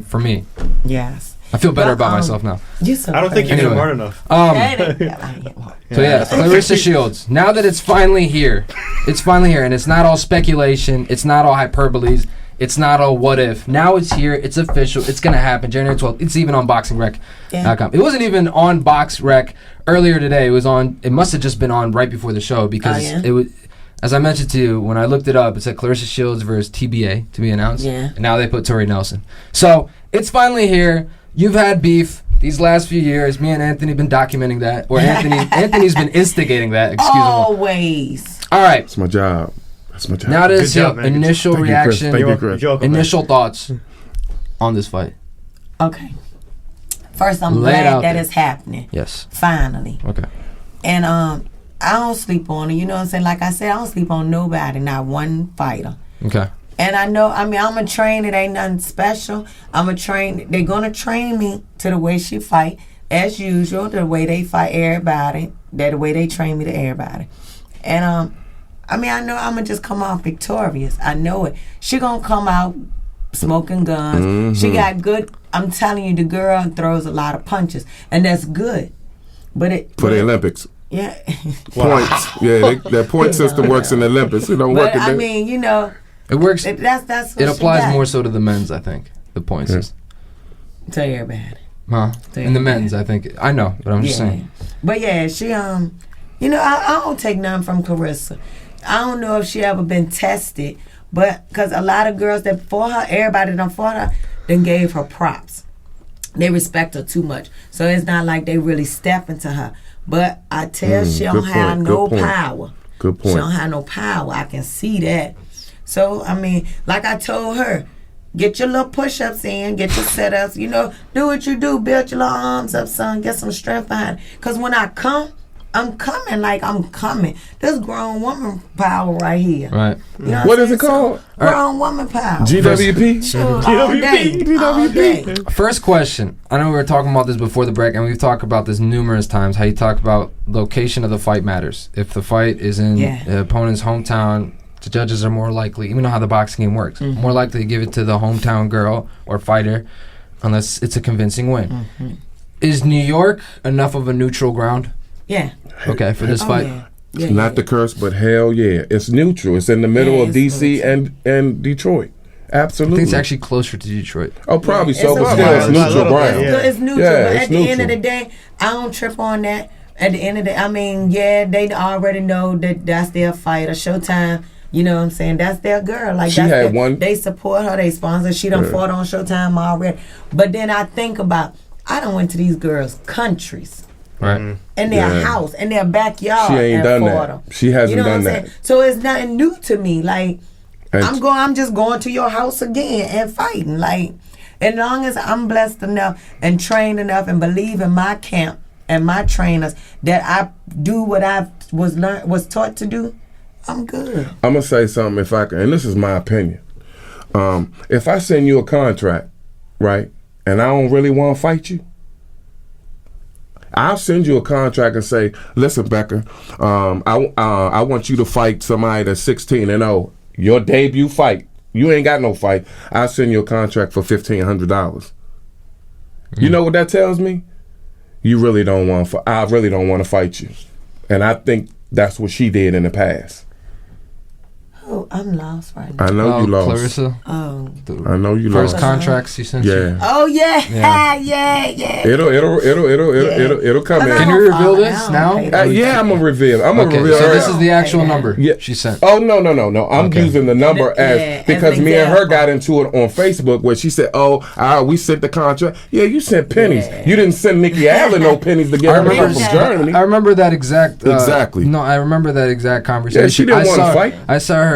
for me. Yes. I feel better about myself now. I don't think you're Anyway. smart enough. So yeah, Claressa Shields. Now that it's finally here, and it's not all speculation. It's not all hyperboles. It's not all what if. Now it's here. It's official. It's gonna happen January 12th. It's even on BoxingRec.com. Yeah. It wasn't even on BoxRec earlier today. It was on. It must have just been on right before the show because it was. As I mentioned to you, when I looked it up, it said Claressa Shields versus TBA to be announced. Yeah. And now they put Tori Nelson. So it's finally here. You've had beef these last few years. Me and Anthony been documenting that, or Anthony's been instigating that. Excuse me. Always. All right. That's my job. Now that it's your initial reaction, Thank you, Chris. initial thoughts on this fight. Okay. First, I'm Lay it glad out that there. it's happening. Yes. Finally. Okay. And I don't sleep on it. You know what I'm saying? Like I said, I don't sleep on nobody, not one fighter. Okay. And I know, I'm a train. It ain't nothing special. I'm a train. They're going to train me to the way she fight, as usual, the way they fight everybody, the way they train me to everybody. And, I know I'm going to just come out victorious. I know it. She going to come out smoking guns. Mm-hmm. She got good. I'm telling you, the girl throws a lot of punches. And that's good. But For the Olympics. Yeah. Points. Yeah, that point system works in the Olympics. It don't work But, in it works. That's what it applies got. more so to the men's, I think. The point system. Tell everybody. Huh? In the men's, I think. I know, but I'm just saying. But yeah, she I don't take none from Claressa. I don't know if she ever been tested, but because a lot of girls that fought her, everybody that fought her, then gave her props. They respect her too much, so it's not like they really step into her. But I tell she don't have no power. Good point. She don't have no power. I can see that. So like I told her, get your little push-ups in, get your sit-ups. Do what you do. Build your little arms up, son. Get some strength behind it. Because when I come, I'm coming like I'm coming. This grown woman power right here. Right. What is it called? Grown woman power. GWP? GWP. First question. I know we were talking about this before the break, and we've talked about this numerous times, how you talk about location of the fight matters. If the fight is in the opponent's hometown, the judges are more likely, even know how the boxing game works, more likely to give it to the hometown girl or fighter unless it's a convincing win. Mm-hmm. Is New York enough of a neutral ground? Yeah. Okay, for this fight? It's not the curse, but hell yeah. It's neutral. It's in the middle of D.C. and Detroit. Absolutely. I think it's actually closer to Detroit. Oh, probably so, It's but still, it's neutral ground. It's neutral, Yeah, but it's at the end of the neutral. day, I don't trip on that. At the end of the they already know that that's their fight. A Showtime, you know what I'm saying? That's their girl. Like She had one. They support her. They sponsor. She done fought on Showtime already. But then I think about, I done went to these girls' countries. Right. In their house, in their backyard. She ain't done fought that. them. She hasn't done what I'm that. saying? So it's nothing new to me. Like, And I'm just going to your house again and fighting. Like, as long as I'm blessed enough and trained enough and believe in my camp and my trainers that I do what I was taught to do, I'm good. I'm going to say something if I can, and this is my opinion. If I send you a contract, right, and I don't really want to fight you, I'll send you a contract and say, listen, Becker, I want you to fight somebody that's 16-0. Your debut fight. You ain't got no fight. I'll send you a contract for $1,500. You know what that tells me? You really don't want to. I really don't want to fight you, and I think that's what she did in the past. Oh, I'm lost right now. I know you lost. Claressa? Oh. I know you First lost. contracts you sent you? Yeah. Oh, yeah. Yeah. It'll come in. Can you reveal this now? Yeah, I'm gonna reveal. Okay, so this is the actual number she sent. Oh no! I'm using the number as because me and her got into it on Facebook where she said, we sent the contract. Yeah, you sent pennies. You didn't send Nikki Allen no pennies to get her from Germany. I rember that exact. Exactly. No, I remember that exact conversation. Yeah, she didn't want to fight. I saw her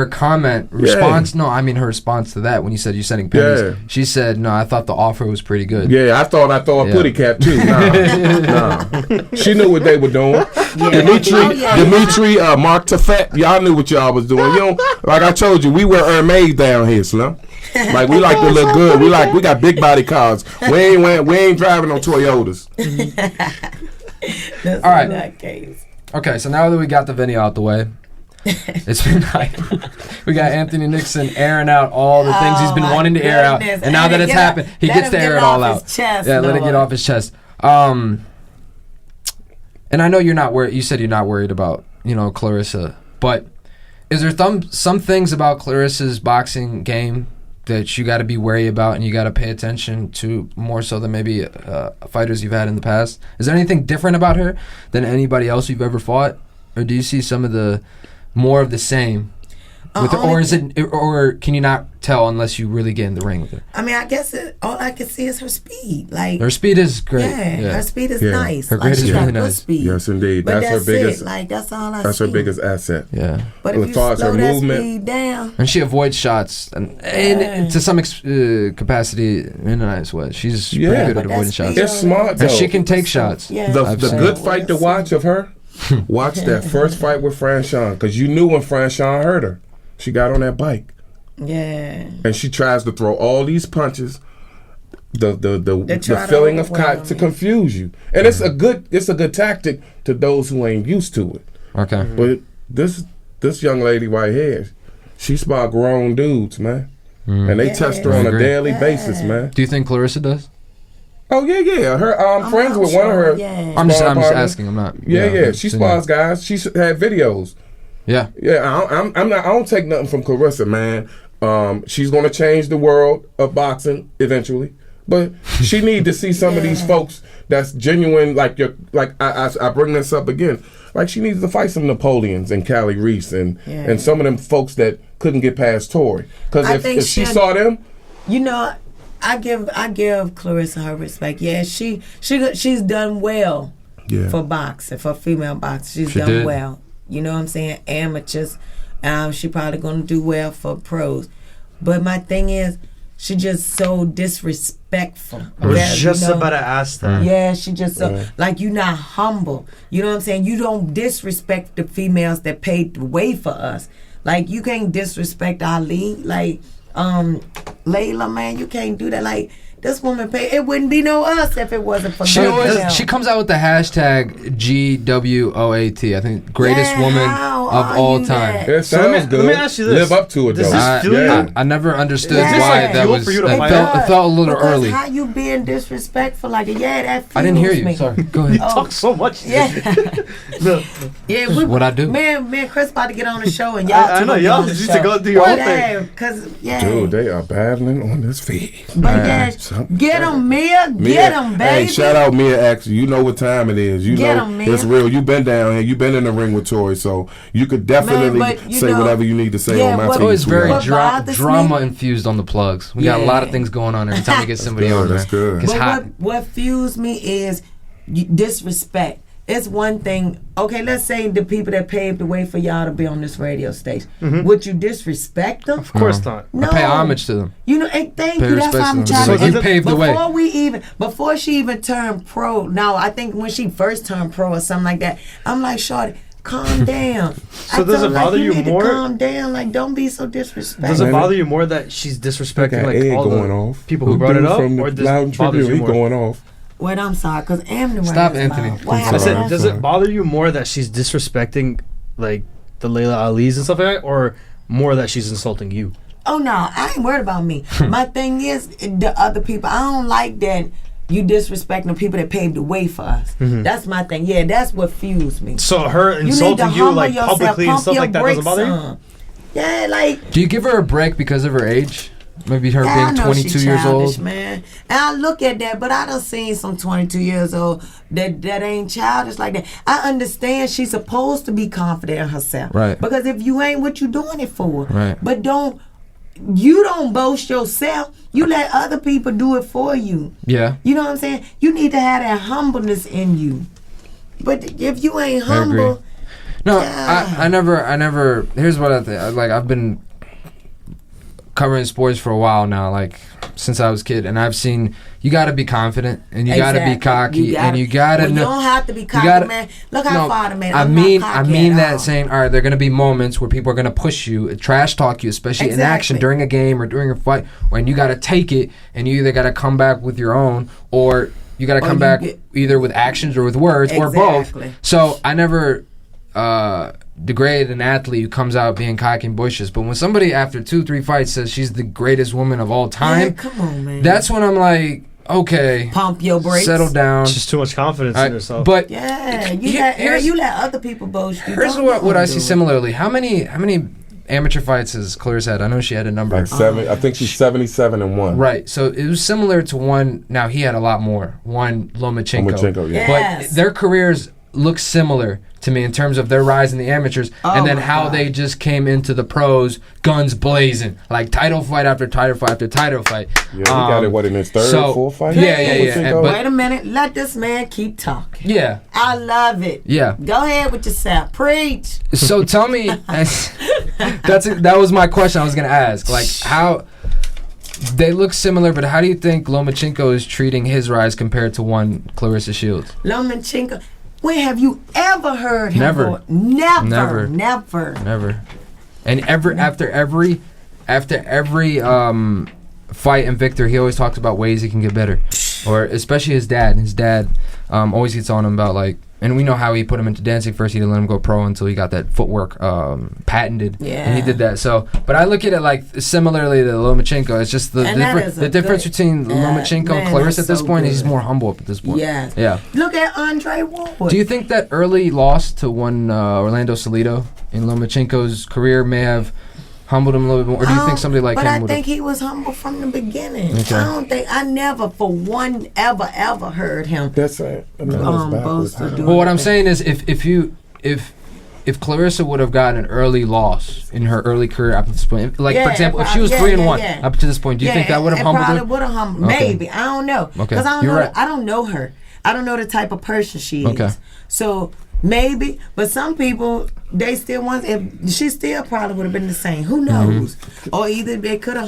comment response. No, I mean her response to that when you said you're sending pennies. Yeah. She said, "No, I thought the offer was pretty good." Yeah, I thought a putty cap too. Nah. She knew what they were doing. Dimitri, Mark Tafet, y'all knew what y'all was doing. You know, like I told you, we wear Hermes down here, Slim. Like we like to look good. We got big body cars. We ain't driving no Toyotas. That's all right. In that case. Okay, so now that we got the video out the way, It's been hype. We got Anthony Nixon airing out all the things he's been wanting to air out, and now that it's happened, he gets to air it all out. Chest, let it get off his chest. And I know you're not worried. You said you're not worried about Claressa, but is there some things about Claressa's boxing game that you got to be wary about and you got to pay attention to more so than maybe fighters you've had in the past? Is there anything different about her than anybody else you've ever fought, or do you see some of the more of the same? Or can you not tell unless you really get in the ring with her? I mean, I guess all I can see is her speed. Like her speed is great. Yeah. Her speed is nice. Her grade is really nice. Speed. Yes, indeed. But that's her biggest. That's all I see. That's her biggest asset. Yeah. But if you slow that speed down, and she avoids shots, and to some capacity in a nice way, she's pretty good at avoiding shots. It's smart though. And she can take shots. Yeah. The good fight to watch of her. Watch that first fight with Franchon, because you knew when Franchon hurt her. She got on that bike. Yeah. And she tries to throw all these punches, the feeling of cotton to confuse you. And it's a good tactic to those who ain't used to it. Okay. But this young lady right here, she spot grown dudes, man. And they test her on a daily basis, man. Do you think Claressa does? Oh yeah. Her I'm friends with one of her. Yeah. I'm just asking. I'm not. Yeah. She spars guys. She had videos. Yeah. I'm not. I don't take nothing from Claressa, man. She's gonna change the world of boxing eventually, but she need to see some of these folks that's genuine. Like I bring this up again. Like she needs to fight some Napoleons and Callie Reese and some of them folks that couldn't get past Tori. Because if she saw them, I give Claressa her respect. Yeah, she's done well for boxing, for female boxing. She's done well. You know what I'm saying? Amateurs. She probably going to do well for pros. But my thing is, she just so disrespectful. I was just about to ask that. Yeah, she just so, like, you not humble. You know what I'm saying? You don't disrespect the females that paid the way for us. Like, you can't disrespect Ali. Like, Layla, man, you can't do that. Like, this woman paid. It wouldn't be no us if it wasn't for she comes out with the hashtag GWOAT. I think greatest woman of all time. It sounds good. Let me ask you this. Live up to it, though. I never understood why that was. It felt a little early. How you being disrespectful like that? That fuels I didn't hear you. Me. Sorry. Go ahead. You talk so much. Yeah. What I do? Man, Chris about to get on the show and y'all. I know y'all just need to go do your own thing. Dude, they are battling on this feed. But get them, Mia. Get them, baby. Hey, shout out Mia X. You know what time it is. You get know Mia. It's real. You've been down here. You've been in the ring with Tori, so you could definitely say whatever you need to say on my feed. It's very drama infused on the plugs. We got a lot of things going on every time we get somebody on there. That's good. But what fuels me is disrespect. It's one thing. Okay, let's say the people that paved the way for y'all to be on this radio station. Would you disrespect them? Of course not. No. I pay homage to them. And thank you. That's why I'm trying to. You paved the way. Before she even turned pro. Now I think when she first turned pro or something like that, I'm like, shorty, calm down. So does it bother you more? Calm down. Like, don't be so disrespectful. Does it bother you more that she's disrespecting like all the people who brought it up, or does it bother you more? Going off. Wait, I'm sorry, because Amber. Stop, Anthony. I said, does it bother you more that she's disrespecting like the Layla Ali's and stuff like that, or more that she's insulting you? Oh no, I ain't worried about me. My thing is the other people. I don't like that you disrespecting the people that paved the way for us. That's my thing. Yeah, that's what fuels me. So her insulting you like publicly and stuff like that doesn't bother you? Yeah, like. Do you give her a break because of her age? Maybe her being 22 years old. Man. And I look at that, but I done seen some 22 years old that ain't childish like that. I understand she's supposed to be confident in herself. Right. Because if you ain't, what you doing it for? Right. But you don't boast yourself. You let other people do it for you. Yeah. You know what I'm saying? You need to have that humbleness in you. But if you ain't humble. No, I never. Here's what I think. Like, I've been covering sports for a while now, like since I was a kid, and I've seen you got to be confident and you got to be cocky and you got to know. You don't have to be cocky, man. Look how far the man. I mean that saying, all right, there are going to be moments where people are going to push you, trash talk you, especially in action during a game or during a fight, when you got to take it and you either got to come back with your own or you got to come back either with actions or with words or both. So I never. degrade an athlete who comes out being cocky and boisterous. But when somebody after 2-3 fights says she's the greatest woman of all time, come on, man. That's when I'm like, okay, pump your brakes, settle down. Just too much confidence in yourself. But you let other people boast. Here's what I see similarly. How many amateur fights has Claressa had? I know she had a number. Like 7. I think she's 77-1. Right. So it was similar to one. Now he had a lot more. One Lomachenko. Yeah. Yes. But their careers look similar to me in terms of their rise in the amateurs, and then how they just came into the pros, guns blazing, like title fight after title fight after title fight. Yeah, he got it in his third, fourth fight. Yeah. Wait a minute, let this man keep talking. Yeah, I love it. Yeah, go ahead with yourself, preach. So tell me, that was my question I was gonna ask. Like how they look similar, but how do you think Lomachenko is treating his rise compared to one Claressa Shields? Lomachenko. When have you ever heard him? Never. Never. And after every fight and victory, he always talks about ways he can get better, or especially his dad. His dad always gets on him about like, and we know how he put him into dancing first. He didn't let him go pro until he got that footwork patented, and he did that. So, but I look at it like similarly to Lomachenko. It's just the difference between Lomachenko and Claressa at this point. He's more humble at this point. Yes. Yeah. Look at Andre Ward. Do you think that early loss to one Orlando Salido in Lomachenko's career may have humbled him a little bit more, or do you think somebody like him would have? But I think he was humble from the beginning. Okay. I never for one ever heard him. That's right. Well, what I'm saying is, if Claressa would have gotten an early loss in her early career up to this point, like for example, if she was 3-1 up to this point, do you think that would have humbled her? Probably would have humbled. Maybe, I don't know, because I don't know her. I don't know the type of person she is. So. Maybe, but some people, they still want, if she still probably would have been the same. Who knows? Or either they could have